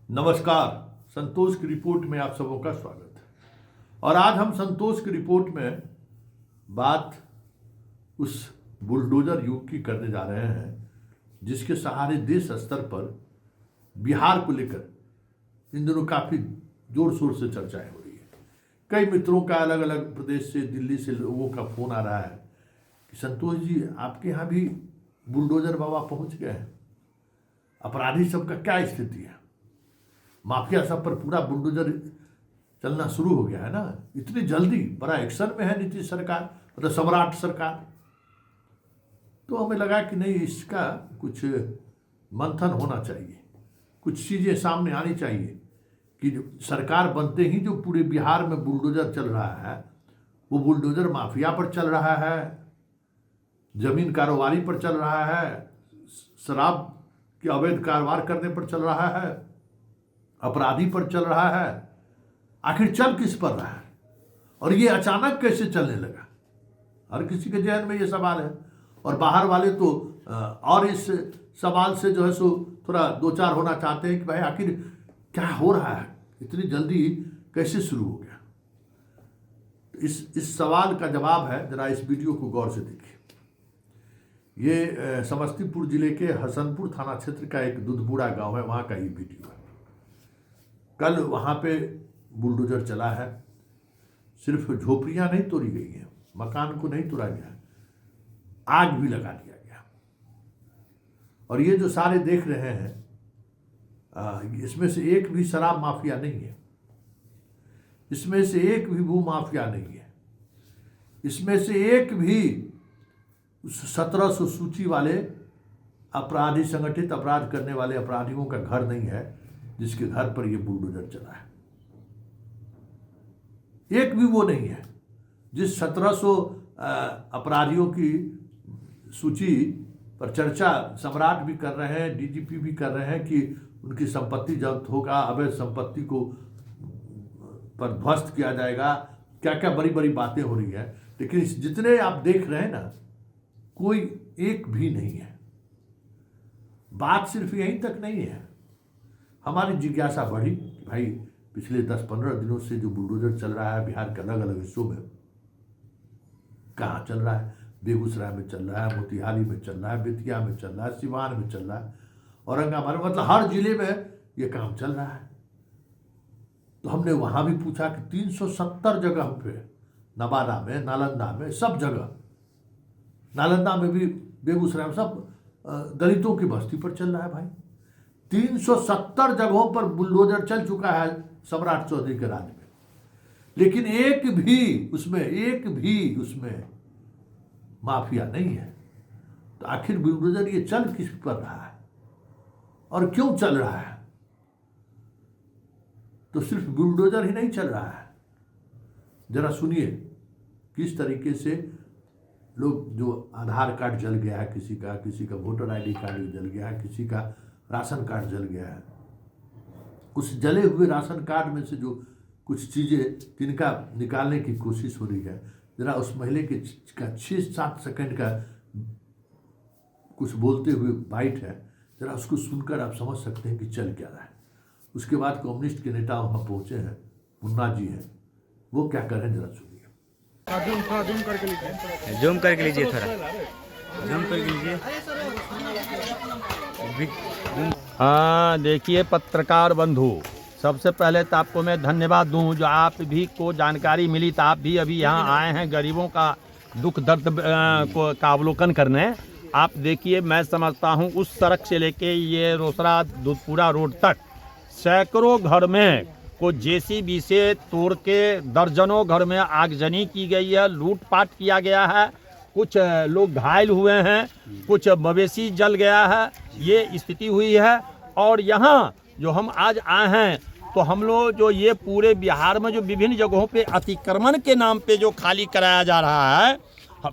नमस्कार, संतोष की रिपोर्ट में आप सबों का स्वागत है। और आज हम संतोष की रिपोर्ट में बात उस बुलडोजर युग की करने जा रहे हैं जिसके सहारे देश स्तर पर बिहार को लेकर इन दिनों काफ़ी जोर शोर से चर्चाएं हो रही है। कई मित्रों का अलग अलग प्रदेश से, दिल्ली से लोगों का फोन आ रहा है कि संतोष जी, आपके यहाँ भी बुलडोजर बाबा पहुँच गए हैं, अपराधी सबका क्या स्थिति है, माफिया सब पर पूरा बुलडोजर चलना शुरू हो गया है ना, इतनी जल्दी बड़ा एक्शन में है नीतीश सरकार, मतलब सम्राट सरकार। तो हमें लगा कि नहीं, इसका कुछ मंथन होना चाहिए, कुछ चीज़ें सामने आनी चाहिए कि सरकार बनते ही जो पूरे बिहार में बुलडोजर चल रहा है वो बुलडोजर माफिया पर चल रहा है, जमीन कारोबारी पर चल रहा है, शराब के अवैध कारोबार करने पर चल रहा है, अपराधी पर चल रहा है। आखिर चल किस पर रहा है और ये अचानक कैसे चलने लगा? हर किसी के जहन में ये सवाल है। और बाहर वाले तो और इस सवाल से जो है सो थोड़ा दो चार होना चाहते हैं कि भाई आखिर क्या हो रहा है, इतनी जल्दी कैसे शुरू हो गया। इस सवाल का जवाब है, जरा इस वीडियो को गौर से देखिए। ये समस्तीपुर जिले के हसनपुर थाना क्षेत्र का एक दुधपुरा गांव है, वहाँ का ये वीडियो है। कल वहाँ पे बुलडोजर चला है, सिर्फ झोपड़ियाँ नहीं तोड़ी गई हैं, मकान को नहीं तोड़ा गया, आग भी लगा दिया गया। और ये जो सारे देख रहे हैं, इसमें से एक भी शराब माफिया नहीं है, इसमें से एक भी भू माफिया नहीं है, इसमें से एक भी 1700 सूची वाले अपराधी, संगठित अपराध करने वाले अपराधियों का घर नहीं है जिसके घर पर यह बुलडोजर चला है। एक भी वो नहीं है जिस 1700 अपराधियों की सूची पर चर्चा सम्राट भी कर रहे हैं, डीजीपी भी कर रहे हैं कि उनकी संपत्ति जब्त होगा, अवैध संपत्ति को पर ध्वस्त किया जाएगा, क्या क्या बड़ी बड़ी बातें हो रही है। लेकिन जितने आप देख रहे हैं ना, कोई एक भी नहीं है। बात सिर्फ यहीं तक नहीं है। हमारी जिज्ञासा बढ़ी, भाई पिछले 10-15 दिनों से जो बुलडोजर चल रहा है बिहार के अलग अलग हिस्सों में, कहाँ चल रहा है? बेगूसराय में चल रहा है, मोतिहारी में चल रहा है, बेतिया में चल रहा है, सिवान में चल रहा है, औरंगाबाद, मतलब हर जिले में ये काम चल रहा है। तो हमने वहाँ भी पूछा कि 370 जगह पे, नवादा में, नालंदा में, सब जगह, नालंदा में भी, बेगूसराय में, सब दलितों की बस्ती पर चल रहा है। भाई 370 जगहों पर बुलडोजर चल चुका है सम्राट चौधरी के राज में, लेकिन एक भी उसमें माफिया नहीं है। तो आखिर बुलडोजर ये चल किस पर रहा है और क्यों चल रहा है? तो सिर्फ बुलडोजर ही नहीं चल रहा है। जरा सुनिए किस तरीके से लोग, जो आधार कार्ड जल गया है किसी का वोटर आईडी कार्ड जल गया है, किसी का राशन कार्ड जल गया है, उस जले हुए राशन कार्ड में से जो कुछ चीज़ें जिनका निकालने की कोशिश हो रही है, जरा उस महिला के का 6-7 सेकंड का कुछ बोलते हुए बाइट है, जरा उसको सुनकर आप समझ सकते हैं कि चल क्या रहा है। उसके बाद कम्युनिस्ट के नेता वहाँ पहुँचे हैं, मुन्ना जी हैं, वो क्या कर रहे हैं जरा सुनिए। जूम करके लीजिए, थोड़ा जूम करके लीजिए। हाँ, देखिए पत्रकार बंधु, सबसे पहले तो आपको मैं धन्यवाद दूं जो आप भी को जानकारी मिली, तो आप भी अभी यहाँ आए हैं गरीबों का दुख दर्द का अवलोकन करने। आप देखिए, मैं समझता हूँ उस सड़क से लेके ये रोसड़ा दुधपुरा रोड तक सैकड़ों घर में को जेसीबी से तोड़ के दर्जनों घर में आगजनी की गई है, लूटपाट किया गया है, कुछ लोग घायल हुए हैं, कुछ मवेशी जल गया है, ये स्थिति हुई है। और यहाँ जो हम आज आए हैं, तो हम लोग जो ये पूरे बिहार में जो विभिन्न जगहों पे अतिक्रमण के नाम पे जो खाली कराया जा रहा है,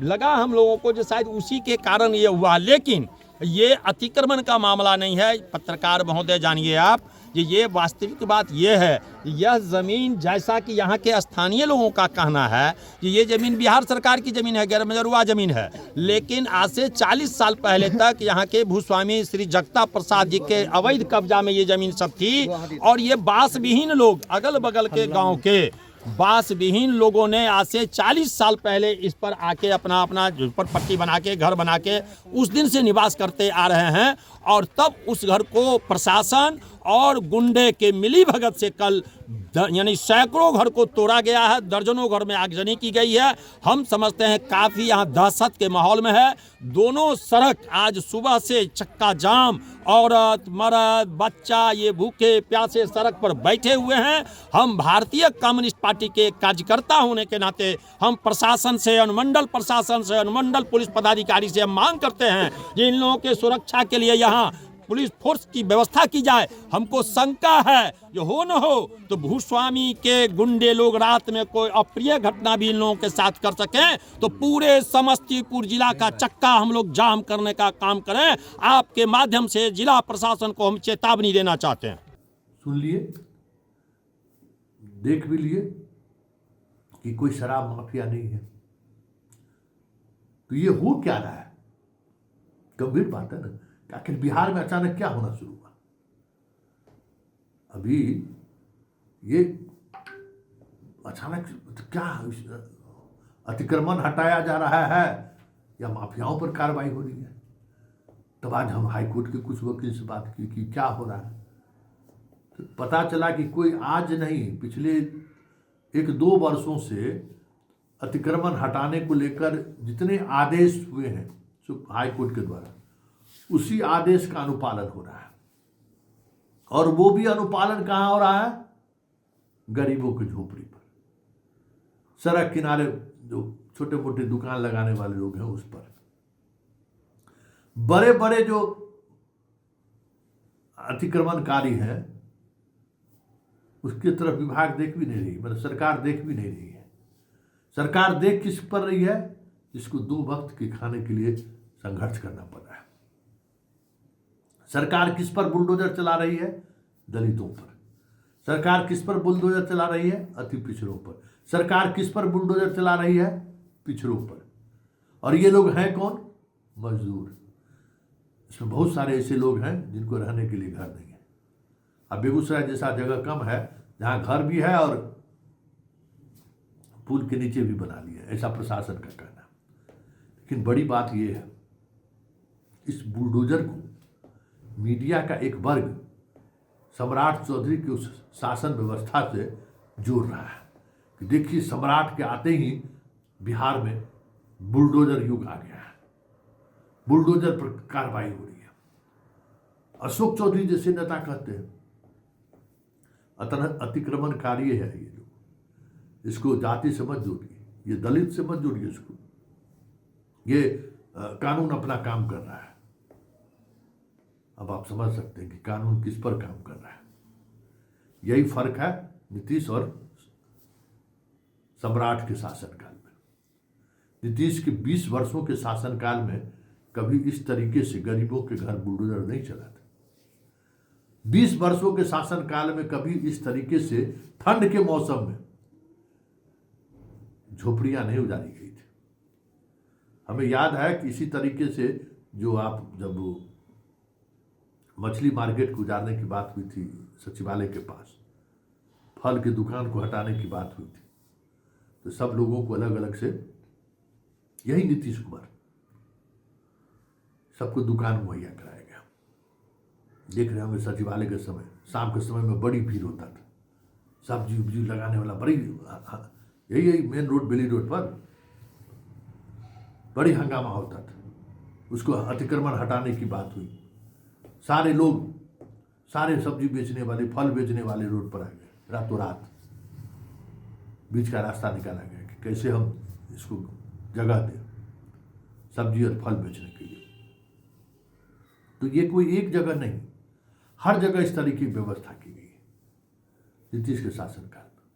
लगा हम लोगों को जो शायद उसी के कारण ये हुआ, लेकिन ये अतिक्रमण का मामला नहीं है। पत्रकार महोदय जानिए आप ये वास्तविक बात ये है, यह ज़मीन जैसा कि यहाँ के स्थानीय लोगों का कहना है कि ये ज़मीन बिहार सरकार की ज़मीन है, गैर मजरूआ ज़मीन है, लेकिन आज से 40 साल पहले तक यहाँ के भूस्वामी श्री जगता प्रसाद जी के अवैध कब्जा में ये ज़मीन सब थी। और ये बास विहीन लोग, अगल बगल के गांव के बास विहीन लोगों ने आज से 40 साल पहले इस पर आके अपना झुपड़पट्टी बना के, घर बना के उस दिन से निवास करते आ रहे हैं। और तब उस घर को प्रशासन और गुंडे के मिली भगत से कल यानी सैकड़ों घर को तोड़ा गया है, दर्जनों घर में आगजनी की गई है। हम समझते हैं काफ़ी यहाँ दहशत के माहौल में है। दोनों सड़क आज सुबह से चक्का जाम, औरत मर्द बच्चा ये भूखे प्यासे सड़क पर बैठे हुए हैं। हम भारतीय कम्युनिस्ट पार्टी के कार्यकर्ता होने के नाते हम प्रशासन से, अनुमंडल प्रशासन से, अनुमंडल पुलिस पदाधिकारी से हम मांग करते हैं कि इन लोगों के सुरक्षा के लिए यहाँ पुलिस फोर्स की व्यवस्था की जाए। हमको शंका है जो हो न हो तो भूस्वामी के गुंडे लोग रात में कोई अप्रिय घटना भी इन लोगों के साथ कर सकें तो पूरे समस्तीपुर जिला का चक्का हम लोग जाम करने का काम करें। आपके माध्यम से जिला प्रशासन को हम चेतावनी देना चाहते हैं। सुन लिए, देख भी लिए कि कोई शराब माफिया नहीं है, तो ये हो क्या रहा है? गंभीर बात है ना। आखिर बिहार में अचानक क्या होना शुरू हुआ? अभी ये अचानक क्या अतिक्रमण हटाया जा रहा है या माफियाओं पर कार्रवाई हो रही है? तब आज हम हाईकोर्ट के कुछ वकील से बात की कि क्या हो रहा है, तो पता चला कि कोई आज नहीं, पिछले 1-2 वर्षों से अतिक्रमण हटाने को लेकर जितने आदेश हुए हैं हाईकोर्ट के द्वारा, उसी आदेश का अनुपालन हो रहा है। और वो भी अनुपालन कहाँ हो रहा है? गरीबों की झोपड़ी पर, सड़क किनारे जो छोटे मोटे दुकान लगाने वाले लोग हैं उस पर। बड़े बड़े जो अतिक्रमणकारी हैं उसकी तरफ विभाग देख भी नहीं रही, मतलब सरकार देख भी नहीं रही है। सरकार देख किस पर रही है? जिसको 2 वक्त के खाने के लिए संघर्ष करना पड़ रहा है। सरकार किस पर बुलडोजर चला रही है? दलितों पर। सरकार किस पर बुलडोजर चला रही है? अति पिछड़ों पर। सरकार किस पर बुलडोजर चला रही है? पिछड़ों पर। और ये लोग हैं कौन? मजदूर। इसमें बहुत सारे ऐसे लोग हैं जिनको रहने के लिए घर नहीं है। अब बेगूसराय जैसा जगह कम है जहाँ घर भी है और पुल के नीचे भी बना लिया, ऐसा प्रशासन का कहना। लेकिन बड़ी बात यह है, इस बुलडोजर को मीडिया का एक वर्ग सम्राट चौधरी की उस शासन व्यवस्था से जोड़ रहा है कि देखिए सम्राट के आते ही बिहार में बुलडोजर युग आ गया है, बुलडोजर पर कार्रवाई हो रही है। अशोक चौधरी जैसे नेता कहते हैं अतिक्रमणकारी है ये लोग, इसको जाति से मत जोड़िए, ये दलित से मत जोड़िए, इसको ये कानून अपना काम कर रहा है। अब आप समझ सकते हैं कि कानून किस पर काम कर रहा है। यही फर्क है नीतीश और सम्राट के शासनकाल में। नीतीश के 20 वर्षों के शासनकाल में कभी इस तरीके से गरीबों के घर बुलडोजर नहीं चला था। 20 वर्षों के शासनकाल में कभी इस तरीके से ठंड के मौसम में झोपड़ियां नहीं उजाड़ी गई थी। हमें याद है कि इसी तरीके से जो आप जब मछली मार्केट को उजाड़ने की बात हुई थी सचिवालय के पास, फल की दुकान को हटाने की बात हुई थी, तो सब लोगों को अलग अलग से, यही नीतीश कुमार, सबको दुकान मुहैया कराया गया। देख रहे होंगे सचिवालय के समय, शाम के समय में बड़ी भीड़ होता था, सब्जी उब्जी लगाने वाला बड़ी, यही मेन रोड बेली रोड पर बड़ी हंगामा होता था। उसको अतिक्रमण हटाने की बात हुई, सारे लोग, सारे सब्जी बेचने वाले, फल बेचने वाले रोड पर आ गए, रातों रात बीच का रास्ता निकाला गया कि कैसे हम इसको जगह दें सब्जी और फल बेचने के लिए। तो ये कोई एक जगह नहीं, हर जगह इस तरह की व्यवस्था की गई है नीतीश के शासनकाल में।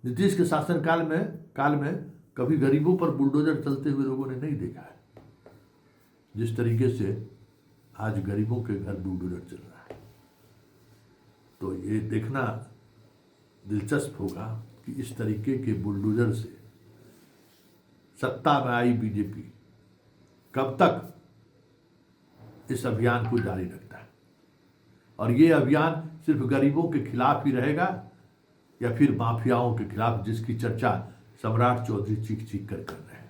नीतीश के शासनकाल में कभी गरीबों पर बुलडोजर चलते हुए लोगों ने नहीं देखा है, जिस तरीके से आज गरीबों के घर बुलडोजर चल रहा है। ये देखना दिलचस्प होगा कि इस तरीके के बुलडोजर से सत्ता में आई बीजेपी कब तक इस अभियान को जारी रखता है, और ये अभियान सिर्फ गरीबों के खिलाफ ही रहेगा या फिर माफियाओं के खिलाफ, जिसकी चर्चा सम्राट चौधरी चीख चीख कर रहे हैं।